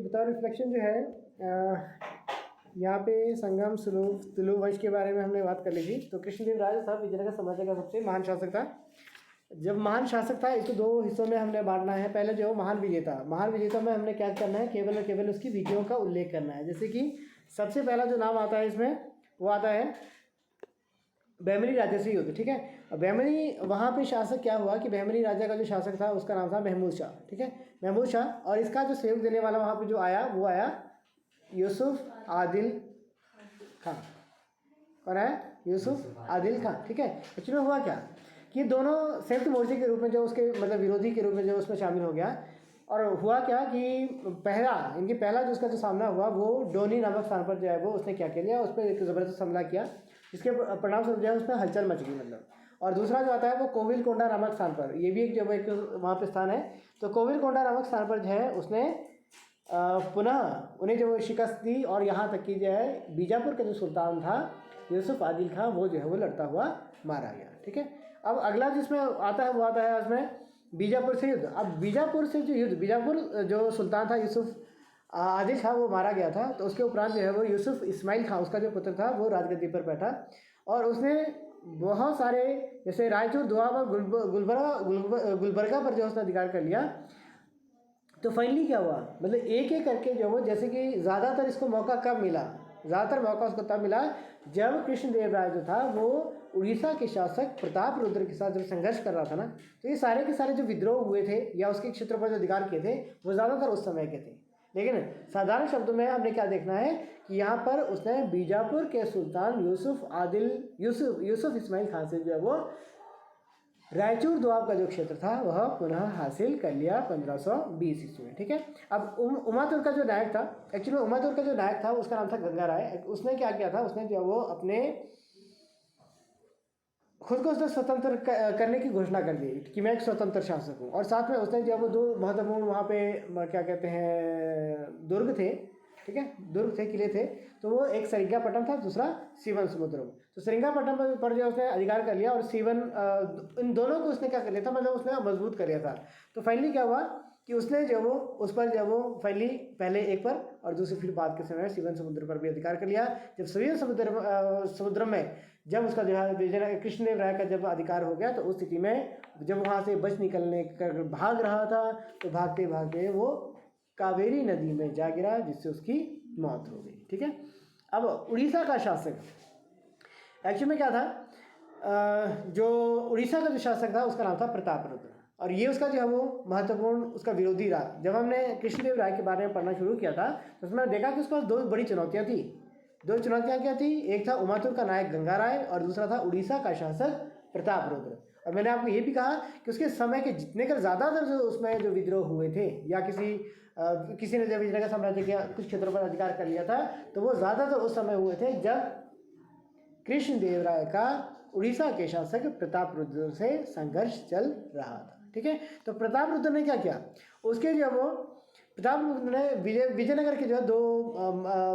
बतौर रिफ्लेक्शन जो है यहाँ पे संगम तुलु वंश के बारे में हमने बात कर ली थी। तो कृष्णदेव राय साहब विजयनगर साम्राज्य का सबसे महान शासक था। जब महान शासक था इसको दो हिस्सों में हमने बांटना है। पहले जो महान विजेता में हमने क्या करना है, केवल और केवल उसकी विजयों का उल्लेख करना है। जैसे कि सबसे पहला जो नाम आता है इसमें वो आता है बहमनी राजस्वी युद्ध। ठीक है, बहमनी वहाँ पे शासक क्या हुआ कि बहमनी राजा का जो शासक था उसका नाम था महमूद शाह। ठीक है, महमूद शाह, और इसका जो सहयोग देने वाला वहाँ पे जो आया वो आया यूसुफ आदिल खान। कौन है? यूसुफ आदिल खान। ठीक है, एक्चुअली हुआ क्या कि दोनों संयुक्त मोर्चे के रूप में जो उसके मतलब विरोधी के रूप में जो उसमें शामिल हो गया। और हुआ क्या कि पहला जो उसका जो सामना हुआ वो डोनी नामक स्थान पर जो है वो उसने क्या किया, उस पर एक ज़बरदस्त हमला किया, जिसके परिणाम स्वरूप जो है उसमें हलचल मच गई मतलब। और दूसरा जो आता है वो कोविलकोंडा नामक स्थान पर, ये भी एक वहाँ पे स्थान है। तो कोविलकोंडा नामक स्थान पर जो है उसने पुनः उन्हें जो शिकस्त दी, और यहाँ तक कि जो है बीजापुर का जो सुल्तान था यूसुफ आदिल खान वो जो है वो लड़ता हुआ मारा गया। ठीक है, अब अगला जिसमें आता है वो आता है उसमें बीजापुर से युद्ध। अब बीजापुर से जो युद्ध, बीजापुर जो सुल्तान था यूसुफ आदिल खान वो मारा गया था। तो उसके उपरांत जो है वो यूसुफ इस्माइल खान उसका जो पुत्र था वो राजगद्दी पर बैठा, और उसने बहुत सारे जैसे रायचूर, दुआबा, गुलबर्गा पर जो उसने अधिकार कर लिया। तो फाइनली क्या हुआ, मतलब एक एक करके जो वो, जैसे कि ज़्यादातर इसको मौका कब मिला, ज़्यादातर मौका उसको तब मिला जब कृष्णदेव राय जो था वो उड़ीसा के शासक प्रताप रुद्र के साथ जब संघर्ष कर रहा था ना। तो ये सारे के सारे जो विद्रोह हुए थे या उसके क्षेत्र पर जो अधिकार किए थे वो ज़्यादातर उस समय के थे। लेकिन साधारण शब्दों में हमने क्या देखना है कि यहाँ पर उसने बीजापुर के सुल्तान यूसुफ इस्माइल खान से जो है वो रायचूर दोआब का जो क्षेत्र था वह पुनः हासिल कर लिया 1520 ईस्वी में। ठीक है, अब उमातुर का जो नायक था, एक्चुअली उमातुर का जो नायक था उसका नाम था गंगा राय। उसने क्या किया था, उसने जो वो अपने खुद को उसने स्वतंत्र करने की घोषणा कर दी कि मैं एक स्वतंत्र शासक हूँ। और साथ में उसने जो वो दो महत्वपूर्ण वहाँ पे क्या कहते हैं दुर्ग थे, ठीक है, दुर्ग थे, किले थे। तो वो एक सेरिंगापट्टम था, दूसरा सीवन समुद्रम। तो सेरिंगापट्टम पर जो उसने अधिकार कर लिया, और सीवन, इन दोनों को उसने क्या कर लिया था, मतलब उसने मजबूत कर लिया था। तो फाइनली क्या हुआ कि उसने जो वो उस पर जब वो फाइनली पहले एक पर और दूसरी फिर बाद के समय सीवन समुद्र पर भी अधिकार कर लिया। जब सीवन समुद्र में जब उसका जो है कृष्णदेव राय का जब अधिकार हो गया, तो उस स्थिति में जब वहाँ से बच निकलने कर भाग रहा था, तो भागते भागते वो कावेरी नदी में जा गिरा, जिससे उसकी मौत हो गई। ठीक है, अब उड़ीसा का शासक एक्चुअली में क्या था, जो उड़ीसा का जो शासक था उसका नाम था प्रताप रुद्र, और ये उसका जो है वो महत्वपूर्ण उसका विरोधी रहा। जब हमने कृष्णदेव राय के बारे में पढ़ना शुरू किया था तो उसमें देखा कि उसके पास दो बड़ी चुनौतियाँ थी। दो चुनौतियाँ क्या थी, एक था उमातुर का नायक गंगा राय, और दूसरा था उड़ीसा का शासक प्रताप रुद्र। और मैंने आपको ये भी कहा कि उसके समय के जितने कर ज़्यादातर जो उसमें जो विद्रोह हुए थे, या किसी ने जब विजयनगर साम्राज्य के कुछ क्षेत्रों पर अधिकार कर लिया था, तो वो ज़्यादातर उस समय हुए थे जब कृष्णदेव राय का उड़ीसा के शासक प्रताप रुद्र से संघर्ष चल रहा था। ठीक है, तो प्रताप रुद्र ने क्या किया, उसके जो वो प्रताप रुद्र ने विजयनगर के जो दो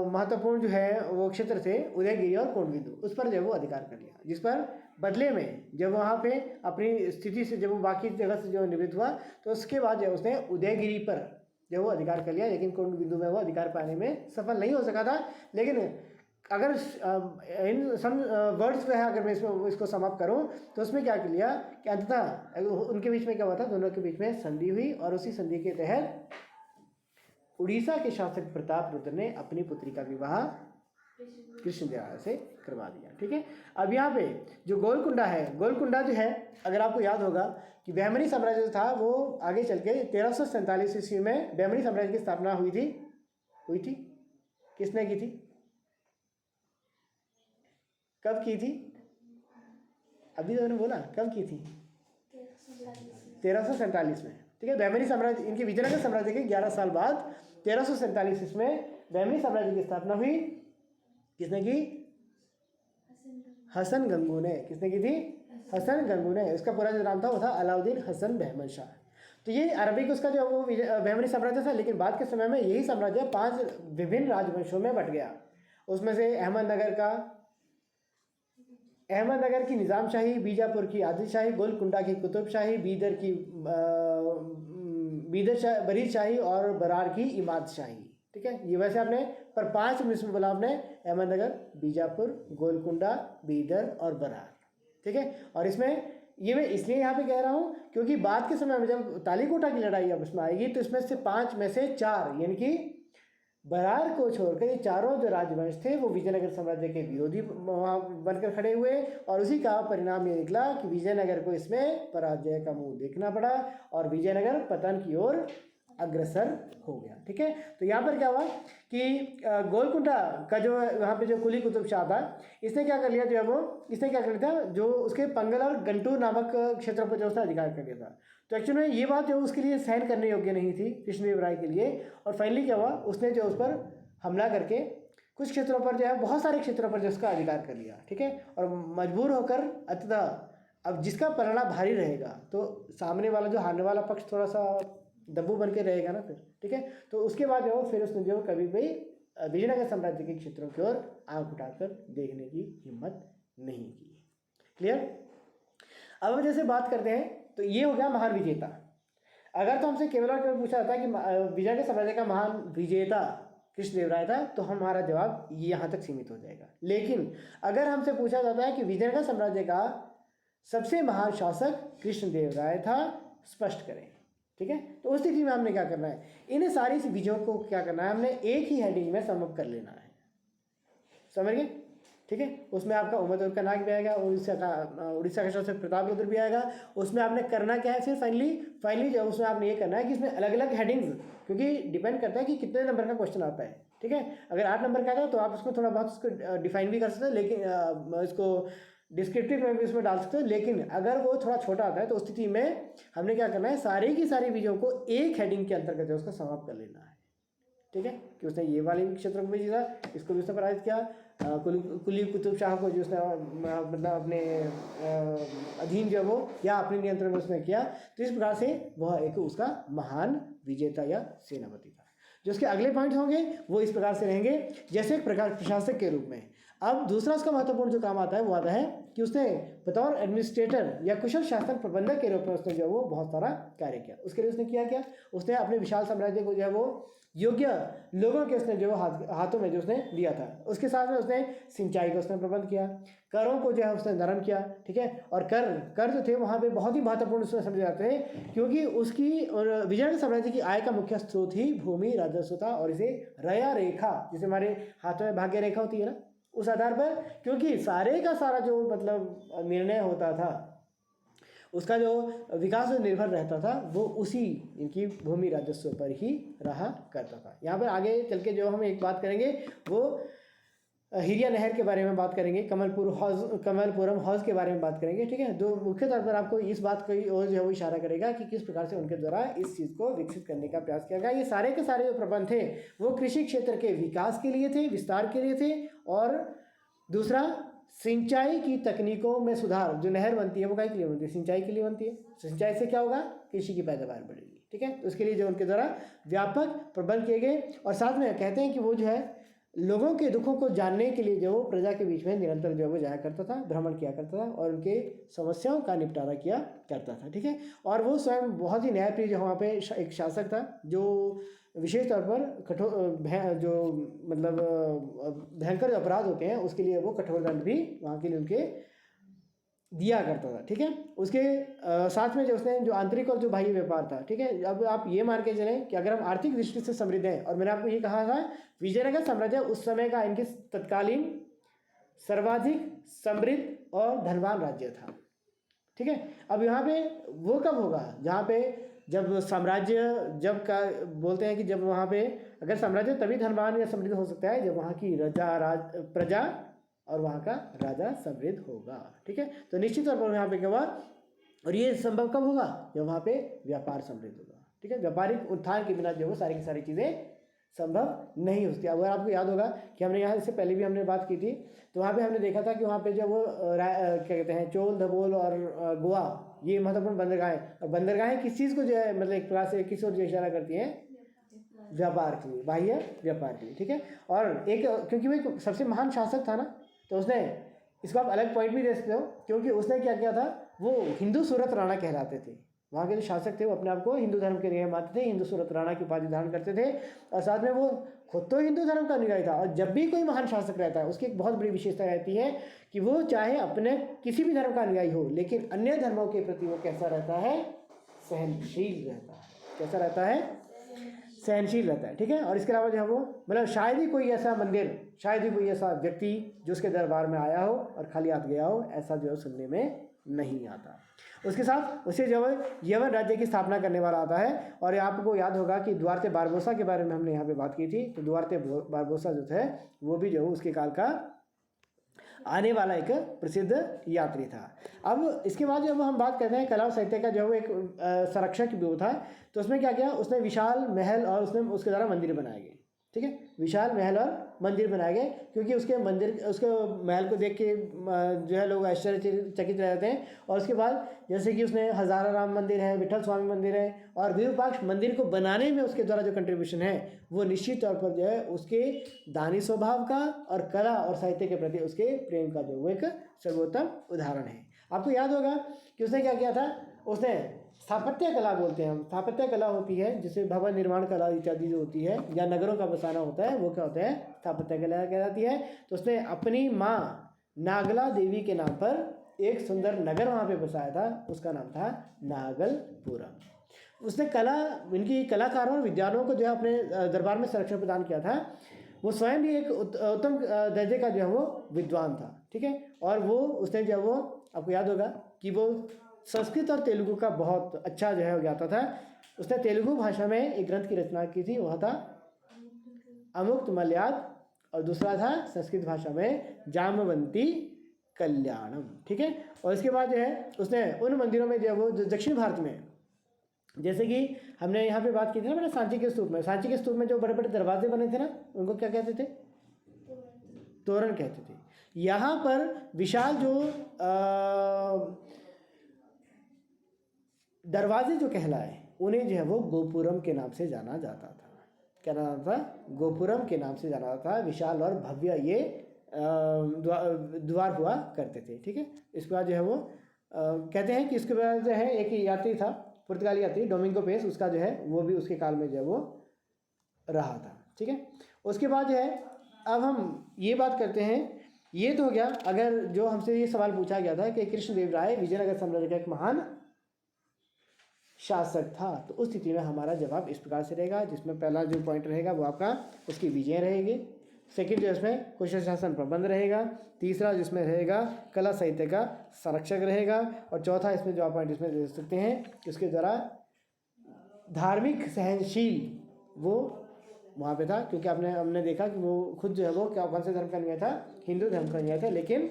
महत्वपूर्ण जो है वो क्षेत्र थे, उदयगिरी और कोंडविंदु, उस पर जो वो अधिकार कर लिया। जिस पर बदले में जब वहाँ पे अपनी स्थिति से जब वो बाकी जगह से जो निवृत्त हुआ, तो उसके बाद जो उसने उदयगिरी पर जो वो अधिकार कर लिया, लेकिन कोंडविंदु में वो अधिकार पाने में सफल नहीं हो सका था। लेकिन अगर इन सम वर्ड्स में है, अगर मैं इसको समाप्त करूं, तो उसमें क्या किया कि अंततः उनके बीच में क्या हुआ था, दोनों के बीच में संधि हुई, और उसी संधि के तहत उड़ीसा के शासक प्रताप रुद्र ने अपनी पुत्री का विवाह कृष्णदेव राय से करवा दिया। ठीक है, अब यहाँ पे जो गोलकुंडा है, गोलकुंडा जो है अगर आपको याद होगा कि बहमनी साम्राज्य था वो आगे चल के 1347 ईस्वी में बहमनी साम्राज्य की स्थापना हुई थी। किसने की थी, कब की थी, अभी तो मैंने बोला कब की थी, 1347 में। ठीक है, बहमनी साम्राज्य, इनके विजयनगर साम्राज्य के 11 साल बाद 1347 में बहमनी साम्राज्य की स्थापना हुई। किसने की, हसन गंगू ने। किसने की थी, हसन गंगू ने। उसका पूरा जो नाम था वो था अलाउद्दीन हसन बहमन शाह। तो ये अरबिक उसका जो वो बहमनी साम्राज्य था, लेकिन बाद के समय में यही साम्राज्य 5 विभिन्न राजवंशों में बट गया। उसमें से अहमदनगर की निज़ाम शाही, बीजापुर की आदिल शाही, गोलकुंडा की कुतुब शाही, बरीद शाही और बरार की इमाद शाही। ठीक है। ये वैसे आपने पर 5 मिनट में बोला आपने अहमदनगर, बीजापुर, गोलकुंडा, बीदर और बरार, ठीक है। और इसमें ये मैं इसलिए यहाँ पे कह रहा हूँ क्योंकि बाद के समय में जब तालीकोटा की लड़ाई अब इसमें आएगी तो इसमें से 5 में से 4 यानी कि बरार को छोड़कर ये चारों जो राजवंश थे वो विजयनगर साम्राज्य के विरोधी वहाँ बनकर खड़े हुए और उसी का परिणाम ये निकला कि विजयनगर को इसमें पराजय का मुंह देखना पड़ा और विजयनगर पतन की ओर अग्रसर हो गया, ठीक है। तो यहाँ पर क्या हुआ कि गोलकुंडा का जो वहाँ पे जो कुली कुतुब शाह था इसने क्या कर लिया, जो है वो इसने क्या कर लिया था, जो उसके पंगल और गंटूर नामक क्षेत्रों पर जो उसने अधिकार कर लिया था। तो एक्चुअली में ये बात जो उसके लिए सहन करने योग्य नहीं थी कृष्णदेव राय के लिए। और फाइनली क्या हुआ, उसने जो उस पर हमला करके कुछ क्षेत्रों पर जो है बहुत सारे क्षेत्रों पर जो उसका अधिकार कर लिया, ठीक है। और मजबूर होकर अंततः अब जिसका परिणाम भारी रहेगा तो सामने वाला जो हारने वाला पक्ष थोड़ा सा दब्बू बन के रहेगा ना फिर, ठीक है। तो उसके बाद जो फिर उसने जो कभी भी विजयनगर साम्राज्य के क्षेत्रों की ओर आंख उठाकर देखने की हिम्मत नहीं की। क्लियर। अब हम जैसे बात करते हैं तो ये हो गया महान विजेता। अगर तो हमसे केवल और केवल पूछा जाता है कि विजयनगर साम्राज्य का महान विजेता कृष्णदेव राय था तो हमारा जवाब यहाँ तक सीमित हो जाएगा। लेकिन अगर हमसे पूछा जाता है कि विजयनगर साम्राज्य का सबसे महान शासक कृष्णदेव राय था, स्पष्ट करें, ठीक है। तो उस स्थिति में हमने क्या करना है, इन सारी विजयों को क्या करना है, हमने एक ही हेडिंग में समअप कर लेना है, समझ गए, ठीक है। उसमें आपका उमदुर का नाग भी आएगा, उड़ीसा का शासक प्रतापरुद्र भी आएगा। उसमें आपने करना क्या है फिर फाइनली जो उसमें आपने ये करना है कि इसमें अलग अलग हेडिंग्स, क्योंकि डिपेंड करता है कि कितने नंबर का क्वेश्चन आता है, ठीक है। अगर 8 नंबर का आता है तो आप उसको थोड़ा बहुत उसको डिफाइन भी कर सकते हैं, लेकिन इसको डिस्क्रिप्टिव में भी उसमें डाल सकते हो। लेकिन अगर वो थोड़ा छोटा आता है तो उस स्थिति में हमने क्या करना है, सारी की सारी विजयों को एक हेडिंग के अंतर्गत जो उसका समाप्त कर लेना है, ठीक है। कि उसने ये वाले क्षेत्र को भी जीता, इसको भी उसने पराजित किया, कुली कुतुब शाह को जो उसने मतलब अपने अधीन जो वो या अपने नियंत्रण में उसने किया। तो इस प्रकार से वह एक उसका महान विजेता या सेनापति था। जो उसके अगले पॉइंट होंगे वो इस प्रकार से रहेंगे, जैसे एक प्रकार प्रशासक के रूप में। अब दूसरा उसका महत्वपूर्ण जो काम आता है वो आता है कि उसने बतौर एडमिनिस्ट्रेटर या कुशल शासन प्रबंधक के रूप में उसने जो वो बहुत सारा कार्य किया। उसके लिए उसने किया क्या, उसने अपने विशाल साम्राज्य को जो है वो योग्य लोगों के उसने जो हाथों में जो उसने दिया था। उसके साथ में उसने सिंचाई का उसने प्रबंध किया, करों को जो है उसने नरम किया, ठीक है। और कर जो थे वहाँ पे बहुत ही महत्वपूर्ण उसमें समझे जाते हैं, क्योंकि उसकी और विजयनगर साम्राज्य की आय का मुख्य स्रोत ही भूमि राजस्व था। और इसे रया रेखा, जैसे हमारे हाथों में भाग्य रेखा होती है ना, उस आधार पर, क्योंकि सारे का सारा जो मतलब निर्णय होता था, उसका जो विकास निर्भर रहता था वो उसी इनकी भूमि राजस्व पर ही रहा करता था। यहाँ पर आगे चल के जो हम एक बात करेंगे वो हिरिया नहर के बारे में बात करेंगे, कमलपुरम हौज के बारे में बात करेंगे, ठीक है। जो मुख्य तौर पर आपको इस बात की ओर जो है वो इशारा करेगा कि किस प्रकार से उनके द्वारा इस चीज़ को विकसित करने का प्रयास किया गया। ये सारे के सारे जो प्रबंध थे वो कृषि क्षेत्र के विकास के लिए थे, विस्तार के लिए थे। और दूसरा, सिंचाई की तकनीकों में सुधार। जो नहर बनती है वो क्या के लिए बनती है, सिंचाई के लिए बनती है। सिंचाई से क्या होगा, कृषि की पैदावार बढ़ेगी, ठीक है। तो उसके लिए जो उनके द्वारा व्यापक प्रबंध किए गए। और साथ में कहते हैं कि वो जो है लोगों के दुखों को जानने के लिए जो प्रजा के बीच में निरंतर जो वो जाया करता था, भ्रमण किया करता था और उनके समस्याओं का निपटारा किया करता था, ठीक है। और वो स्वयं बहुत ही न्यायप्रिय जो वहाँ पे एक शासक था, जो विशेष तौर पर कठोर जो मतलब भयंकर अपराध होते हैं उसके लिए वो कठोर दंड भी वहाँ के लिए उनके दिया करता था, ठीक है। उसके साथ में जो उसने जो आंतरिक और जो बाह्य व्यापार था, ठीक है। अब आप ये मान के चलें कि अगर हम आर्थिक दृष्टि से समृद्ध हैं, और मैंने आपको ये कहा था विजयनगर साम्राज्य उस समय का इनके तत्कालीन सर्वाधिक समृद्ध और धनवान राज्य था, ठीक है। अब यहाँ पे वो कब होगा, जहाँ पे जब साम्राज्य जब का बोलते हैं कि जब वहाँ पे अगर साम्राज्य तभी धनवान या समृद्ध हो सकता है जब वहाँ की प्रजा और वहाँ का राजा समृद्ध होगा, ठीक है। तो निश्चित तौर पर यहाँ पे क्या हुआ, और ये संभव कब होगा, जब वहाँ पे व्यापार समृद्ध होगा, ठीक है। व्यापारिक उत्थान के बिना जो वो सारी की सारी चीज़ें संभव नहीं होती। अगर आपको याद होगा कि हमने यहाँ इससे पहले भी हमने बात की थी, तो वहाँ पे हमने देखा था कि वहाँ पे जो वो क्या कहते हैं चोल, धबोल और गोवा, ये महत्वपूर्ण बंदरगाहें। और बंदरगाहें किस चीज़ को जो है मतलब एक प्रकार से किस ओर इशारा करती हैं, व्यापार के लिए, बाह्य व्यापार के लिए, ठीक है। और एक क्योंकि वो एक सबसे महान शासक था ना, तो उसने इसको आप अलग पॉइंट भी दे सकते हो, क्योंकि उसने क्या किया था, वो हिंदू सूरत राणा कहलाते थे। वहाँ के जो शासक थे वो अपने आप को हिंदू धर्म के लिए मानते थे, हिंदू सूरत राणा की उपाधि धारण करते थे। और साथ में वो खुद तो हिंदू धर्म का अनुयायी था, और जब भी कोई महान शासक रहता है उसकी एक बहुत बड़ी विशेषता रहती है कि वो चाहे अपने किसी भी धर्म का अनुयायी हो, लेकिन अन्य धर्मों के प्रति वो कैसा रहता है, सहनशील रहता है। कैसा रहता है, सहनशील रहता है, ठीक है। और इसके अलावा जो है वो मतलब शायद ही कोई ऐसा मंदिर, शायद ही कोई ऐसा व्यक्ति जो उसके दरबार में आया हो और खाली हाथ गया हो, ऐसा जो है सुनने में नहीं आता। उसके साथ उसे जो है यवन राज्य की स्थापना करने वाला आता है। और आपको याद होगा कि दुआरते बारबोसा के बारे में हमने यहाँ पे बात की थी, तो दुआरते बारबोसा जो है वो भी जो है उसके काल का आने वाला एक प्रसिद्ध यात्री था। अब इसके बाद जब हम बात करते हैं कला और साहित्य का, जो वो एक संरक्षक भी था, तो उसमें क्या किया, उसने विशाल महल और उसने उसके द्वारा मंदिर बनाए गए, ठीक है। विशाल महल और मंदिर बनाए गए, क्योंकि उसके मंदिर, उसके महल को देख के जो है लोग आश्चर्यचकित रह जाते हैं। और उसके बाद जैसे कि उसने हजाराराम मंदिर है, विठल स्वामी मंदिर है, और विरूपाक्ष मंदिर को बनाने में उसके द्वारा जो कंट्रीब्यूशन है वो निश्चित तौर पर जो है उसके दानी स्वभाव का और कला और साहित्य के प्रति उसके प्रेम का जो वो एक सर्वोत्तम उदाहरण है। आपको याद होगा कि उसने क्या किया था, उसने स्थापत्य कला बोलते हैं हम, स्थापत्य कला होती है जिसे भवन निर्माण कला इत्यादि जो होती है, या नगरों का बसाना होता है, वो क्या होता है, स्थापत्य कला कहलाती है। तो उसने अपनी माँ नागला देवी के नाम पर एक सुंदर नगर वहाँ पे बसाया था, उसका नाम था नागलपुरम। उसने कला, इनकी कलाकारों और विद्वानों को जो है अपने दरबार में संरक्षण प्रदान किया था। वो स्वयं भी एक उत्तम दर्जे का जो है वो विद्वान था, ठीक है। और वो उसने जो है वो, आपको याद होगा कि वो संस्कृत और तेलुगु का बहुत अच्छा जो है वो ज्ञाता था। उसने तेलुगु भाषा में एक ग्रंथ की रचना की थी, वह था अमुक्त मलयाद, और दूसरा था संस्कृत भाषा में जामवंती कल्याणम, ठीक है। और इसके बाद जो है उसने उन मंदिरों में जो है वो जो दक्षिण भारत में, जैसे कि हमने यहाँ पे बात की थी ना, मैंने सांची के स्तूप में, सांची के स्तूप में जो बड़े बड़े दरवाजे बने थे ना, उनको क्या कहते थे, तोरण कहते थे। यहाँ पर विशाल जो दरवाजे जो कहलाए, उन्हें जो है वो गोपुरम के नाम से जाना जाता था। क्या नाम था, गोपुरम के नाम से जाना जाता था। विशाल और भव्य ये द्वार हुआ करते थे, ठीक है। इसके बाद जो है वो कहते हैं कि इसके बाद जो है एक यात्री था, पुर्तगाली यात्री डोमिंगो पेस, उसका जो है वो भी उसके काल में जो है वो रहा था, ठीक है। उसके बाद जो है अब हम ये बात करते हैं, ये तो हो गया अगर जो हमसे ये सवाल पूछा गया था कि कृष्णदेव राय विजयनगर साम्राज्य का एक महान शासक था, तो उस स्थिति में हमारा जवाब इस प्रकार से रहेगा, जिसमें पहला जो पॉइंट रहेगा वो आपका उसकी विजय रहेगी, सेकंड जो इसमें कुशल शासन प्रबंध रहेगा, तीसरा जिसमें रहेगा कला साहित्य का संरक्षक रहेगा, और चौथा इसमें जो आप पॉइंट इसमें दे सकते हैं कि उसके द्वारा धार्मिक सहनशील वो वहाँ पे था, क्योंकि हमने देखा कि वो खुद जो है वो क्या, कौन से धर्म का अनुयायी था, हिंदू धर्म का अनुयायी था, लेकिन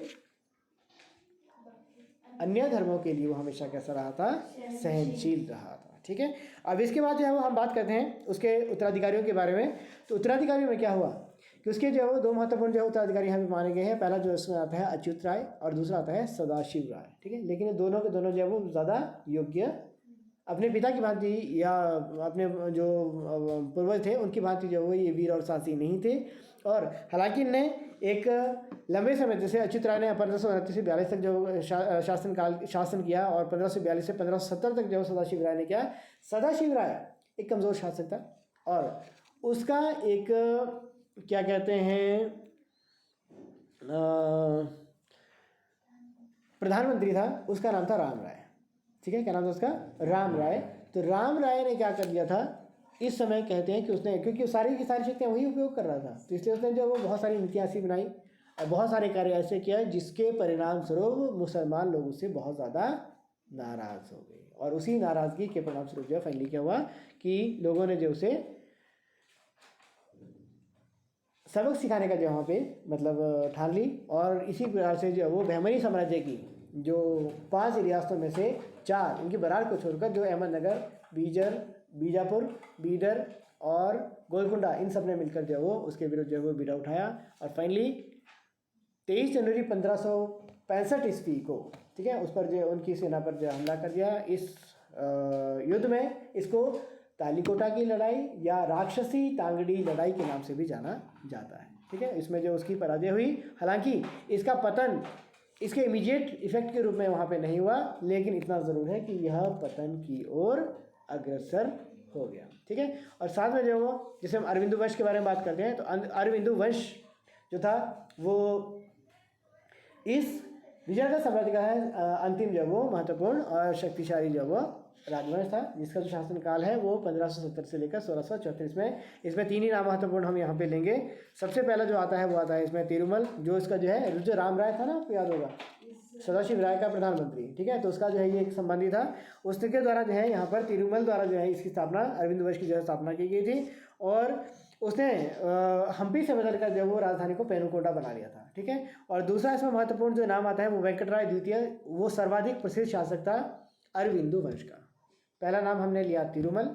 अन्य धर्मों के लिए वो हमेशा कैसा रहा था, सहनशील रहा था, ठीक है। अब इसके बाद जो है वो हम बात करते हैं उसके उत्तराधिकारियों के बारे में। तो उत्तराधिकारियों में क्या हुआ कि उसके जो है वो दो महत्वपूर्ण जो है उत्तराधिकारी यहाँ पे माने गए हैं। पहला जो इसमें आता है अच्युत राय और दूसरा आता है सदाशिव राय, ठीक है। लेकिन ये दोनों के दोनों जो है वो ज़्यादा योग्य, अपने पिता की भांति या अपने जो पूर्वज थे उनकी भांति जो वो ये वीर और साहसी नहीं थे। और हालांकि इनने एक लंबे समय, जैसे अच्युत राय ने 1529 से 42 तक जो शासन किया, और 1542 से 1570 तक जो सदाशिव राय ने किया। सदाशिव राय एक कमज़ोर शासक था, और उसका एक क्या कहते हैं प्रधानमंत्री था, उसका नाम था राम राय, ठीक है। क्या नाम था उसका, राम राय। तो राम राय ने क्या कर दिया था इस समय, कहते हैं कि उसने, क्योंकि सारी की सारी शक्तियाँ वही उपयोग कर रहा था, तो इसलिए उसने जो वो बहुत सारी नीतियाँ ऐसी बनाई और बहुत सारे कार्य ऐसे किया जिसके परिणाम स्वरूप मुसलमान लोग उससे बहुत ज़्यादा नाराज़ हो गए, और उसी नाराज़गी के परिणाम स्वरूप जो फाइनली क्या हुआ कि लोगों ने जो उसे सबक सिखाने का जो वहाँ पे मतलब ठान ली। और इसी प्रकार से जो वो बहमनी साम्राज्य की जो 5 रियासतों में से 4, इनकी बरार को छोड़कर, जो अहमदनगर, बीजापुर, बीदर और गोलकुंडा, इन सब ने मिलकर जो वो उसके विरुद्ध जो वो बीड़ा उठाया, और फाइनली 23 जनवरी 1565 ईस्वी को, ठीक है, उस पर जो उनकी सेना पर जो हमला कर दिया। इस युद्ध में इसको तालीकोटा की लड़ाई या राक्षसी तांगड़ी लड़ाई के नाम से भी जाना जाता है, ठीक है। इसमें जो उसकी पराजय हुई, हालांकि इसका पतन इसके इमीडिएट इफेक्ट के रूप में वहाँ पे नहीं हुआ, लेकिन इतना ज़रूर है कि यह पतन की ओर अग्रसर हो गया। ठीक है, और साथ में जो वो जैसे हम अरविंदु वंश के बारे में बात करते हैं तो अरविंदु वंश जो था वो इस विजयनगर साम्राज्य का है अंतिम जो वो महत्वपूर्ण और शक्तिशाली जो वो राजवंश था, जिसका जो शासनकाल है वो 1570 से लेकर 1634 में। इसमें तीन ही नाम महत्वपूर्ण हम यहाँ पे लेंगे। सबसे पहला जो आता है वो आता है इसमें तिरुमल, जो इसका जो है जो राम राय था ना, आपको याद होगा, सदाशिव राय का प्रधानमंत्री। ठीक है, तो उसका जो है ये एक संबंधी था, उसके द्वारा जो है यहाँ पर तिरुमल द्वारा जो है इसकी स्थापना, अरविंद वंश की जो है स्थापना की गई थी। और उसने हम्पी से बदल कर जो वो राजधानी को पेनुकोटा बना लिया था। ठीक है, और दूसरा इसमें महत्वपूर्ण जो नाम आता है वो वेंकटराय द्वितीय, वो सर्वाधिक प्रसिद्ध शासक था अरविंदु वंश का। पहला नाम हमने लिया तिरुमल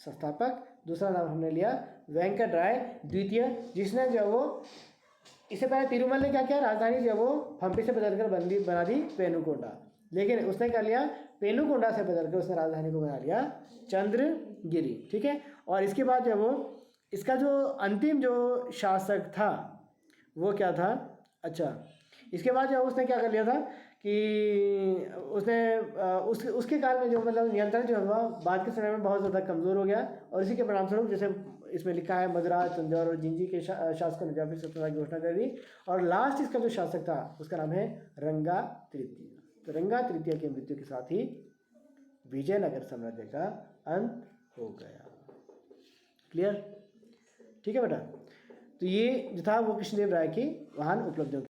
संस्थापक, दूसरा नाम हमने लिया वेंकटराय द्वितीय, जिसने जो वो इससे पहले तिरुमल ने क्या किया, राजधानी जो वो हम्पी से बदलकर बना दी पेनुकोटा, लेकिन उसने क्या लिया, पेनुकोटा से बदलकर उसने राजधानी को बना लिया चंद्रगिरी। ठीक है, और इसके बाद जो वो इसका जो अंतिम जो शासक था वो क्या था, अच्छा इसके बाद जो उसने क्या कर लिया था कि उसने उसके काल में जो मतलब नियंत्रण जो हुआ बाद के समय में बहुत ज़्यादा कमज़ोर हो गया, और इसी के परिणामस्वरूप जैसे इसमें लिखा है मद्रास, तंजौर और जिंजी के शासकों ने जाफरी सल्तनत की घोषणा कर दी। और लास्ट इसका जो शासक था उसका नाम है रंगा तृतीय। तो रंगा तृतीय की मृत्यु के साथ ही विजयनगर साम्राज्य का अंत हो गया। क्लियर? ठीक है बेटा, तो ये जो था वो कृष्णदेव राय की महान उपलब्धियों